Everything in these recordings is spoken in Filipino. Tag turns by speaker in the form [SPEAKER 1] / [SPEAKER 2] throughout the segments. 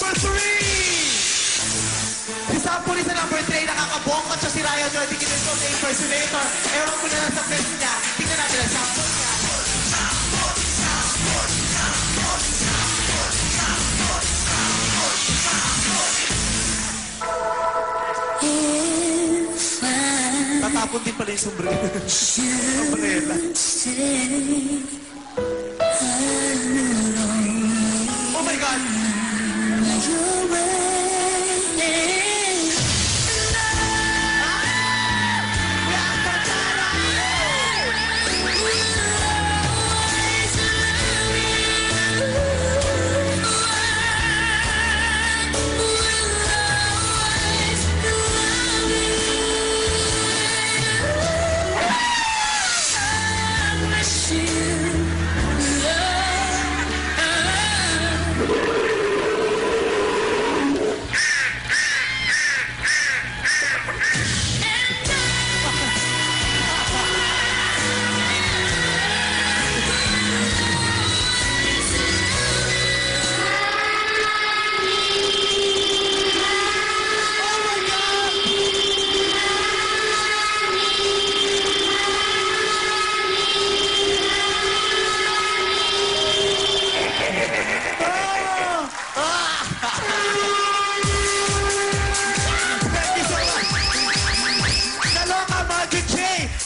[SPEAKER 1] number 3! Isa po rin sa number 3 nakakabongkot siya si Ryan Joy. Tingnan ko sa impersonator. Ewan ko na lang sa friends niya. Tingnan natin ang sample niya. Tatapon din pala yung sombrero. Sombrero. Oh my God!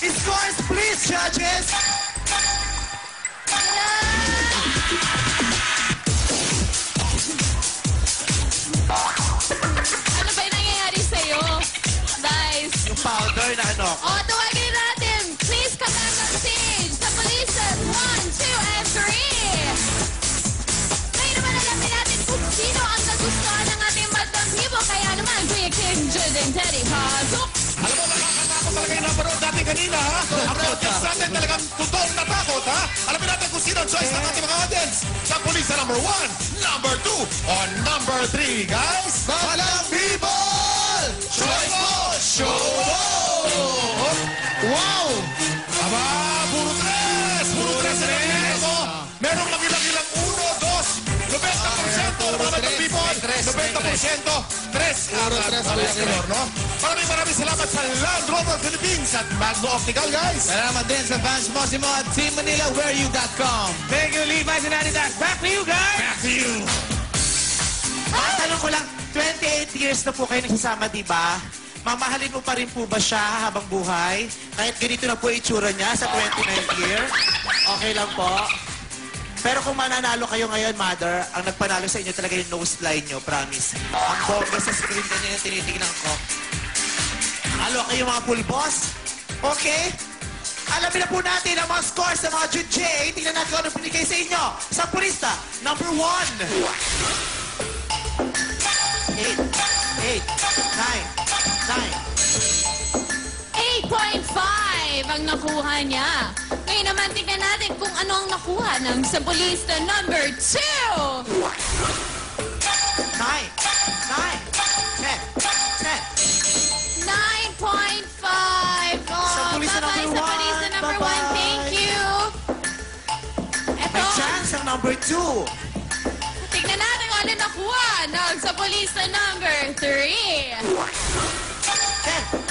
[SPEAKER 1] Scores, please, judges!
[SPEAKER 2] Ano ba yung nangyayari sa'yo? Guys.
[SPEAKER 1] Yung powder na ano.
[SPEAKER 2] O, tawagin natin. Please come back on stage. Sa Polisan, 1, 2, and 3. Ngayon naman alamin natin kung sino ang nagustuhan ng ating Madam People. Kaya naman, Kuya Kim, Jude, and Teddy, pasok!
[SPEAKER 3] Alam mo, nakakatakot talaga yung naparoon natin kanina, ha? Ang audience natin talagang totoong natakot, ha? Alamin natin kung sino ang choice ng ating mga audience. Sa Pulisa number 1, number 2, o number 3, guys? Madam People! Choice mo! Show mo! Wow! Aba, puro 3! Puro 3 sa nangyayari mo! Merong laki-laki lang 1, 2, 90% ng mga Madam People! 90%! 3 ang no? Maraming salamat sa Land Rover Philippines at Magno Optical, guys.
[SPEAKER 1] Salamat din sa fans Mosimo at Team Manila, whereyou.com.
[SPEAKER 4] Thank you, Levi's and Adidas. Back to you, guys!
[SPEAKER 3] Back to you.
[SPEAKER 1] Tanong ko lang, 28 years na po kayo nagsasama, di ba? Mamahalin mo pa rin po ba siya habang buhay? Kahit ganito na po itsura niya sa 29th year? Okay lang po. Pero kung mananalo kayo ngayon, Mother, ang nagpanalo sa inyo talaga yung nose line nyo, promise. Ang bongga sa screen kanina yung tinitignan ko. Halo kayo mga pulbos? Okay? Alamin na po natin ang mga scores ng mga Jude J. Tingnan natin kung anong pinigay sa inyo. Sa purista, number 1. 8, 9,
[SPEAKER 2] 8.5 ang nakuha niya. Ngayon naman, tingnan natin kung ano ang nakuha ng Sampolista number 2.
[SPEAKER 1] 9, 9, 10, 10.
[SPEAKER 2] 9.5. Oh,
[SPEAKER 1] Sampolista
[SPEAKER 2] bye-bye,
[SPEAKER 1] number
[SPEAKER 2] Sampolista
[SPEAKER 1] 1.
[SPEAKER 2] number 1.
[SPEAKER 1] Bye-bye.
[SPEAKER 2] Thank you. Eto,
[SPEAKER 1] May chance ang number 2.
[SPEAKER 2] tingnan natin kung ano nakuha ng Sampolista number 3.
[SPEAKER 1] 10,